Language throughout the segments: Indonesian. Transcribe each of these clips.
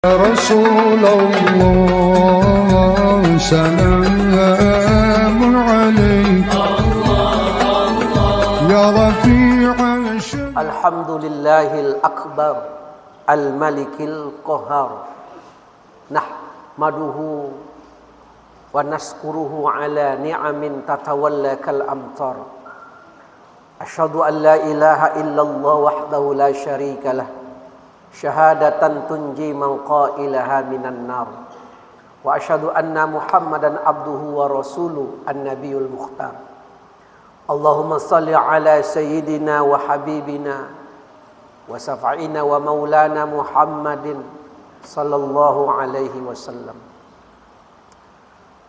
رسول الله سلام عليك يا رفيع الشأن. الحمد لله الأكبر الملك القهار نحمده ونشكره على نعم تتولى كالأمطار أشهد أن لا إله إلا الله وحده لا شريك له شهادة تنجي من قائلها من النار وأشهد أن محمدا عبده ورسوله النبي المختار اللهم صل على سيدنا وحبيبنا وشفيعنا ومولانا محمد صلى الله عليه وسلم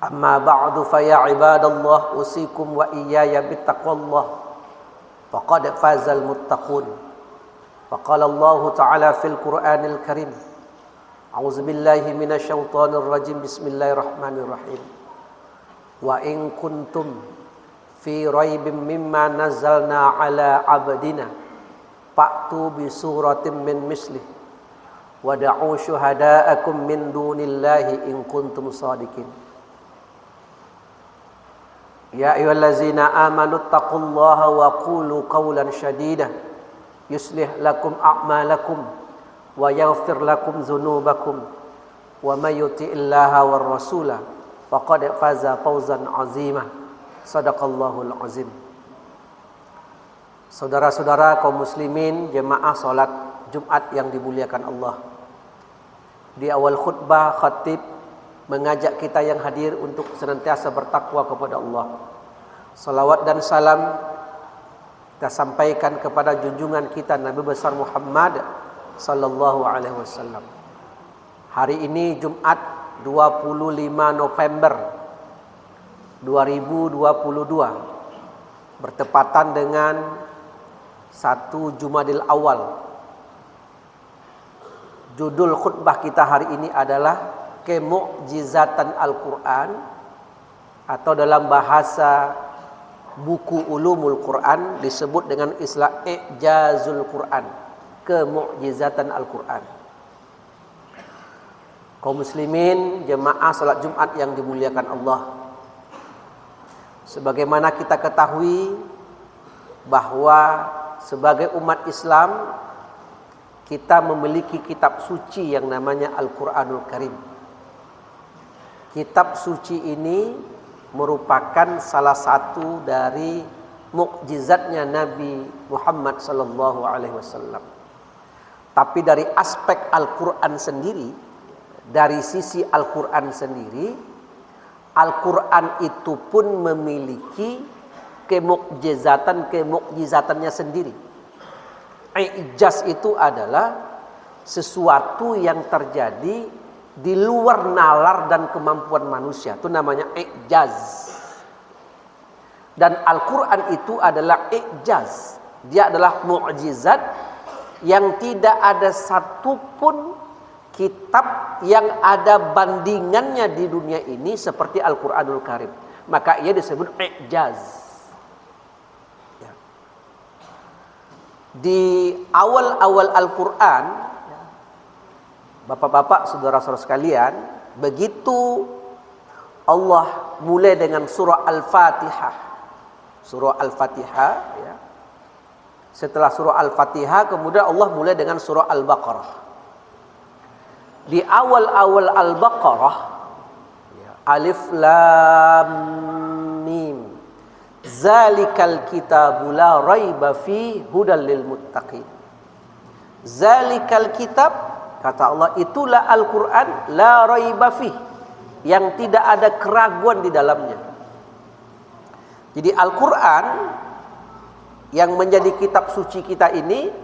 أما بعد فيا عباد الله أوصيكم وإياي بتقوى الله فقد فاز المتقون وقال الله تعالى في القرآن الكريم أعوذ بالله من الشيطان الرجيم بسم الله الرحمن الرحيم وإن كنتم في ريب مما نزلنا على عبدنا فأتوا بسورة من مثله ودعوا شهداءكم من دون الله إن كنتم صادقين يا أيها الذين آمنوا اتقوا الله وقولوا قولا سديدا يصلح لكم أعمالكم ويغفر لكم ذنوبكم ومن يطع الله والرسول فقد فاز فوزا عظيما Sadaqallahul azim. Saudara-saudara kaum muslimin jemaah salat Jumat yang dimuliakan Allah. Di awal khutbah khatib mengajak kita yang hadir untuk senantiasa bertakwa kepada Allah. Salawat dan salam kita sampaikan kepada junjungan kita Nabi besar Muhammad sallallahu alaihi wasallam. Hari ini Jumat 25 November 2022 bertepatan dengan 1 Jumadil Awal. Judul khutbah kita hari ini adalah Kemu'jizatan Al-Quran, atau dalam bahasa buku ulumul Quran disebut dengan istilah I'jazul Quran, Kemu'jizatan Al-Quran. Kaum muslimin jemaah salat Jumat yang dimuliakan Allah, sebagaimana kita ketahui bahwa sebagai umat Islam kita memiliki kitab suci yang namanya Al-Quranul Karim. Kitab suci ini merupakan salah satu dari mukjizatnya Nabi Muhammad sallallahu alaihi wasallam. Tapi dari aspek Al-Quran sendiri, dari sisi Al-Quran sendiri, Al-Quran itu pun memiliki kemukjizatannya sendiri. I'jaz itu adalah sesuatu yang terjadi di luar nalar dan kemampuan manusia. Itu namanya i'jaz. Dan Al-Quran itu adalah i'jaz. Dia adalah mukjizat yang tidak ada satupun kitab yang ada bandingannya di dunia ini seperti Al-Quranul Karim. Maka ia disebut i'jaz. Ya. Di awal-awal Al-Quran, bapak-bapak, saudara-saudara sekalian, begitu Allah mulai dengan surah Al-Fatihah. Surah Al-Fatihah, ya. Setelah surah Al-Fatihah, kemudian Allah mulai dengan surah Al-Baqarah. Di awal-awal Al-Baqarah, Alif Lam Mim, Zalikal kitabu la raiba fi hudal lil muttaqin. Zalikal kitab, kata Allah, itulah Al-Quran, la raiba fi, yang tidak ada keraguan di dalamnya. Jadi Al-Quran yang menjadi kitab suci kita ini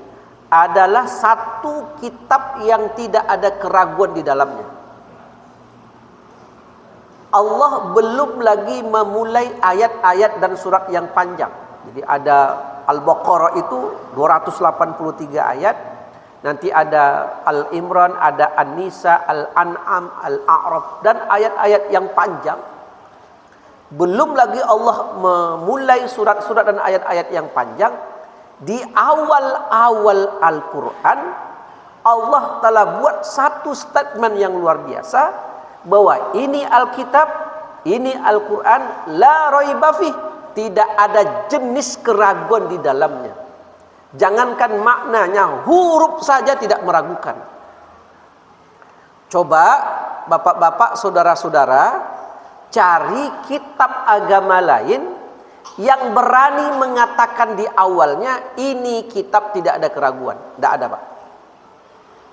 adalah satu kitab yang tidak ada keraguan di dalamnya. Allah belum lagi memulai ayat-ayat dan surat yang panjang. Jadi ada Al-Baqarah itu 283 ayat. Nanti ada Al-Imran, ada An-Nisa, Al-An'am, Al-A'raf, dan ayat-ayat yang panjang. Belum lagi Allah memulai surat-surat dan ayat-ayat yang panjang. Di awal-awal Al-Quran Allah telah buat satu statement yang luar biasa bahwa ini Alkitab, ini Al-Quran, la raiba fih, tidak ada jenis keraguan di dalamnya. Jangankan maknanya, huruf saja tidak meragukan. Coba bapak-bapak, saudara-saudara, cari kitab agama lain yang berani mengatakan di awalnya ini kitab tidak ada keraguan. Tidak ada, Pak.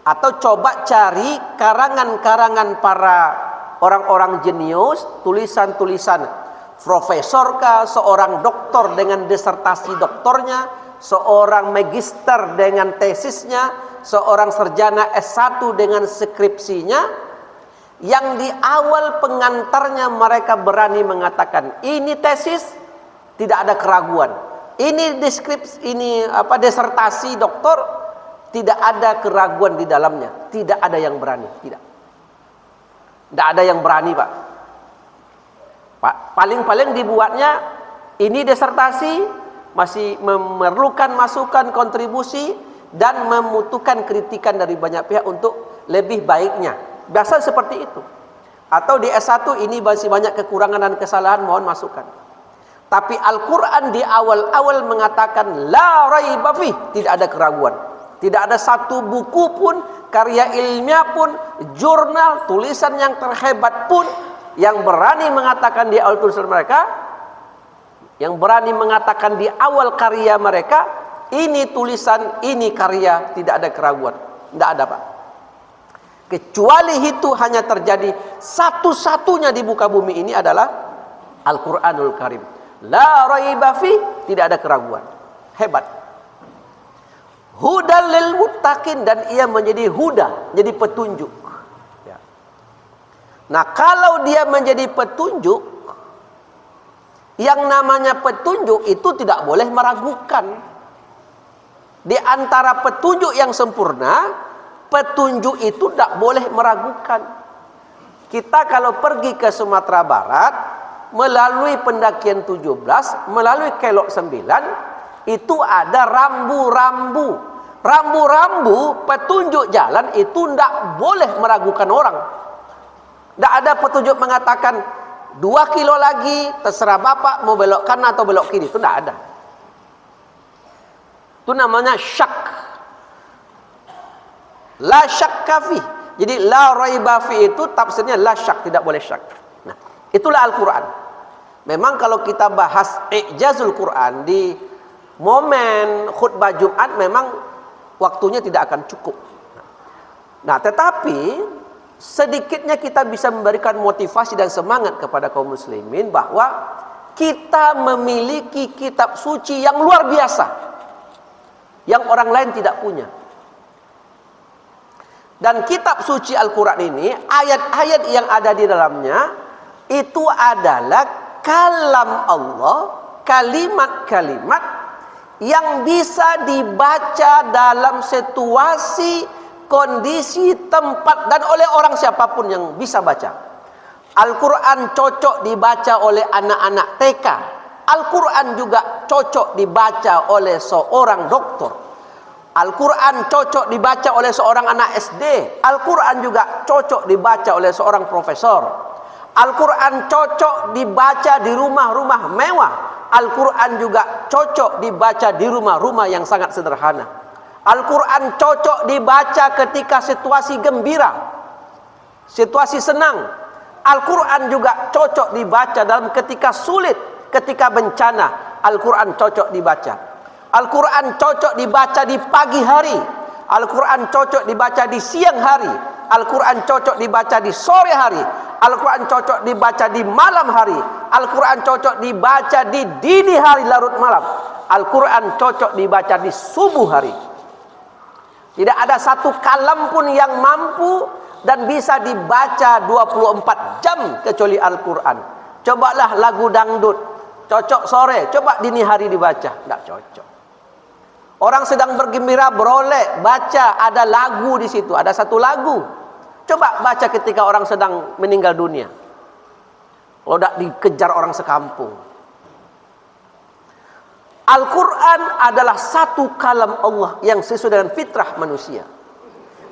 Atau coba cari karangan-karangan para orang-orang jenius, tulisan-tulisan profesor kah, seorang doktor dengan disertasi doktornya, seorang magister dengan tesisnya, seorang sarjana S1 dengan skripsinya, yang di awal pengantarnya mereka berani mengatakan ini tesis tidak ada keraguan, ini deskripsi, ini disertasi doktor, tidak ada keraguan di dalamnya. Tidak ada yang berani, tidak ada yang berani, Pak. Paling-paling dibuatnya ini disertasi, masih memerlukan masukan, kontribusi, dan membutuhkan kritikan dari banyak pihak untuk lebih baiknya. Biasa seperti itu. Atau di S1 ini masih banyak kekurangan dan kesalahan, mohon masukan. Tapi Al-Quran di awal-awal mengatakan la raiba fih, tidak ada keraguan. Tidak ada satu buku pun, karya ilmiah pun, jurnal, tulisan yang terhebat pun yang berani mengatakan di awal tulisan mereka, yang berani mengatakan di awal karya mereka, ini tulisan, ini karya, tidak ada keraguan. Tidak ada, Pak. Kecuali itu hanya terjadi satu-satunya di muka bumi ini adalah Al-Quranul Karim. La raiba fih, tidak ada keraguan. Hebat. Hudal lil muttaqin, dan ia menjadi huda, jadi petunjuk. Ya. Nah, kalau dia menjadi petunjuk, yang namanya petunjuk itu tidak boleh meragukan. Di antara petunjuk yang sempurna, petunjuk itu tidak boleh meragukan. Kita kalau pergi ke Sumatera Barat melalui pendakian 17, melalui Kelok 9, itu ada rambu-rambu. Rambu-rambu petunjuk jalan itu tidak boleh meragukan orang. Tidak ada petunjuk mengatakan 2 kilo lagi terserah bapak mau belok kanan atau belok kiri. Itu tidak ada. Itu namanya syak. La syakka fi. Jadi la raiba fi itu tafsirnya la syak, tidak boleh syak. Nah, itulah Al-Quran. Memang kalau kita bahas i'jazul Quran di momen khutbah Jumat, memang waktunya tidak akan cukup. Nah, tetapi sedikitnya kita bisa memberikan motivasi dan semangat kepada kaum muslimin bahwa kita memiliki kitab suci yang luar biasa, yang orang lain tidak punya. Dan kitab suci Al-Quran ini, ayat-ayat yang ada di dalamnya itu adalah kalam Allah, kalimat-kalimat yang bisa dibaca dalam situasi, kondisi, tempat, dan oleh orang siapapun yang bisa baca. Al-Quran cocok dibaca oleh anak-anak TK. Al-Quran juga cocok dibaca oleh seorang doktor. Al-Quran cocok dibaca oleh seorang anak SD. Al-Quran juga cocok dibaca oleh seorang profesor. Al-Quran cocok dibaca di rumah-rumah mewah. Al-Quran juga cocok dibaca di rumah-rumah yang sangat sederhana. Al-Quran cocok dibaca ketika situasi gembira, situasi senang. Al-Quran juga cocok dibaca dalam ketika sulit, ketika bencana. Al-Quran cocok dibaca. Al-Quran cocok dibaca di pagi hari. Al-Quran cocok dibaca di siang hari. Al-Quran cocok dibaca di sore hari. Al-Quran cocok dibaca di malam hari. Al-Quran cocok dibaca di dini hari larut malam. Al-Quran cocok dibaca di subuh hari. Tidak ada satu kalam pun yang mampu dan bisa dibaca 24 jam kecuali Al-Quran. Cobalah lagu dangdut, cocok sore, coba dini hari dibaca, tidak cocok. Orang sedang bergembira, beroleh, baca, ada lagu di situ, ada satu lagu. Coba baca ketika orang sedang meninggal dunia. Kalau tidak dikejar orang sekampung. Al-Quran adalah satu kalam Allah yang sesuai dengan fitrah manusia.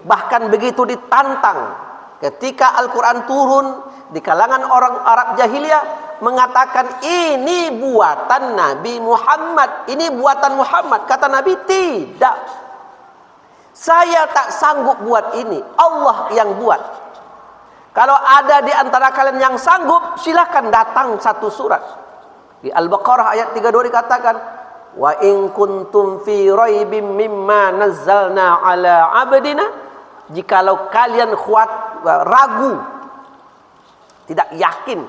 bahkan begitu ditantang ketika Al-Quran turun di kalangan orang Arab jahiliyah, mengatakan ini buatan Nabi Muhammad, ini buatan Muhammad. Kata Nabi, tidak, saya tak sanggup buat ini, Allah yang buat. Kalau ada di antara kalian yang sanggup, silakan datang satu surat. Di Al-Baqarah ayat 32 dikatakan, wa in kuntum fi raibim mimma nazzalna ala abdina, jikalau kalian ragu, tidak yakin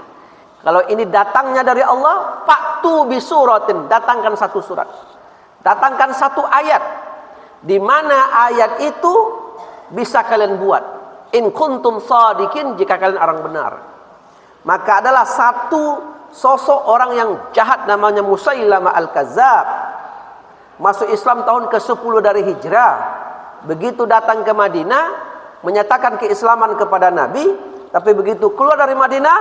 kalau ini datangnya dari Allah, fa'tu bi suratin, datangkan satu surat, datangkan satu ayat di mana ayat itu bisa kalian buat. In kuntum shadiqin, jika kalian orang benar. Maka adalah satu sosok orang yang jahat namanya Musailamah Al-Kazzab, masuk Islam tahun ke-10 dari hijrah. Begitu datang ke Madinah menyatakan keislaman kepada Nabi, tapi begitu keluar dari Madinah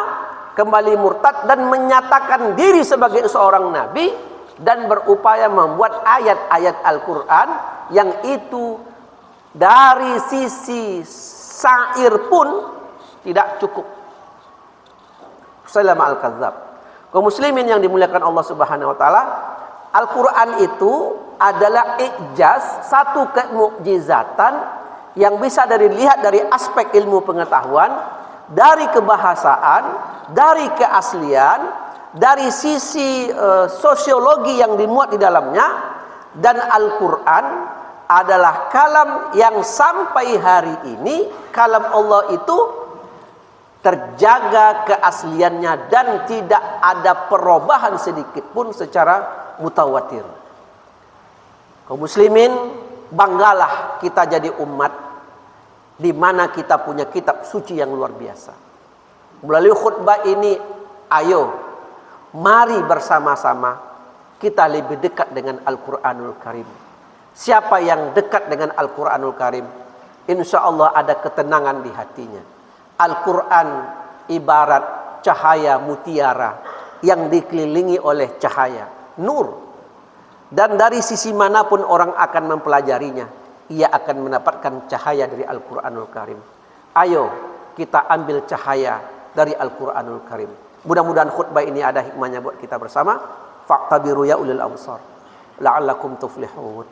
kembali murtad dan menyatakan diri sebagai seorang nabi dan berupaya membuat ayat-ayat Al-Quran yang itu dari sisi syair pun tidak cukup. Musailamah Al-Kazzab. Kaum muslimin yang dimuliakan Allah Subhanahu wa taala, Al-Quran itu adalah ijaz, satu kemukjizatan yang bisa dilihat dari aspek ilmu pengetahuan, dari kebahasaan, dari keaslian, dari sisi sosiologi yang dimuat di dalamnya. Dan Al-Quran adalah kalam yang sampai hari ini kalam Allah itu terjaga keasliannya dan tidak ada perubahan sedikit pun secara mutawatir. Kaum muslimin, banggalah kita jadi umat di mana kita punya kitab suci yang luar biasa. Melalui khutbah ini, ayo mari bersama-sama kita lebih dekat dengan Al-Quranul Karim. Siapa yang dekat dengan Al-Quranul Karim, insya Allah ada ketenangan di hatinya. Al-Quran ibarat cahaya mutiara yang dikelilingi oleh cahaya nur. Dan dari sisi manapun orang akan mempelajarinya, ia akan mendapatkan cahaya dari Al-Quranul Karim. Ayo kita ambil cahaya dari Al-Quranul Karim. Mudah-mudahan khutbah ini ada hikmahnya buat kita bersama. Fa'tabiru ya ulil absar la'allakum tuflihun.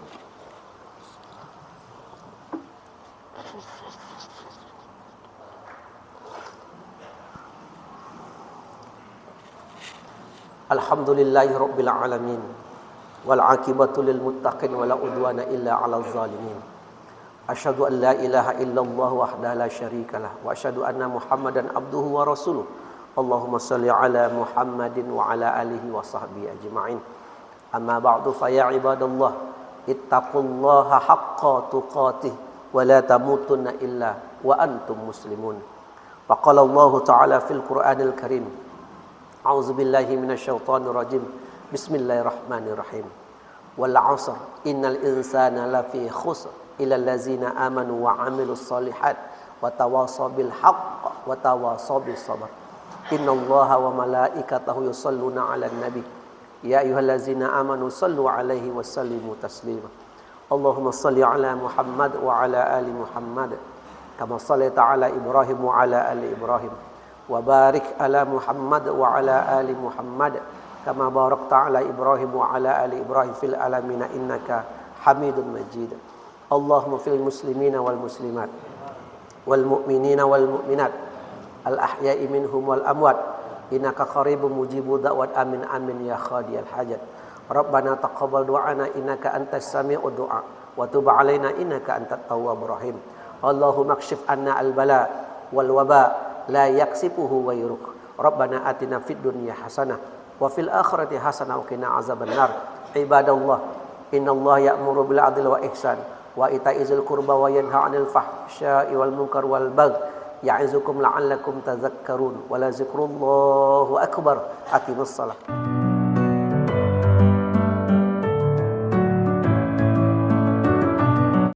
Alhamdulillahi rabbil alamin, wal aqibatu lil muttaqin wala udwana illa 'alal zalimin. Asyhadu an la ilaha illallah wahdahu la syarikalah wa asyhadu anna Muhammadan abduhu wa rasuluh. Allahumma shalli ala Muhammadin wa ala alihi wa sahbihi ajma'in. Amma ba'du, fa ya ibadallah, ittaqullaha haqqa tuqatih wa la tamutunna illa wa antum muslimun. Wa qala Allah ta'ala fil Qur'anil Karim, a'udzu billahi minasyaitonir rajim. Bismillahirrahmanirrahim. Wal 'asr innal insana lafi khusr illa allazina amanu wa 'amilus shalihat wa tawasaw bil haqq wa tawasaw bis sabr. Innallaha wa malaikatahu yusholluna 'alan nabi ya ayyuhallazina amanu shallu 'alaihi wa sallimu taslima. Allahumma shalli 'ala Muhammad wa 'ala ali Muhammad kama shallaita 'ala Ibrahim wa 'ala ali Ibrahim wa barik 'ala Muhammad wa 'ala ali Muhammad kama barakta 'ala Ibrahim wa 'ala ali Ibrahim fil alamin innaka Hamidun Majid. Allahumma fil muslimina wal muslimat wal mu'minina wal mu'minat al ahya'i minhum wal amwat innaka qaribun mujibud da'wat amin amin ya khadiyal hajat. Rabbana taqabbal du'ana innaka antas sami'ud du'a wa tub 'alaina innaka antat tawwabur rahim. Allahumma kshif anna al bala wal waba la yaksifuhu ghayruk. Rabbana atina fid dunya hasanah wa fil akhirati hasanah wa qina azabannar. Ibadallah, innallaha ya'muru bil 'adli wa ihsan wa ita'izil qurba wa yanha 'anil fahsya'i wal munkar wal baghi ya'izukum la'allakum tadhakkarun wa la zikrullahi akbar. Aqimus shalah.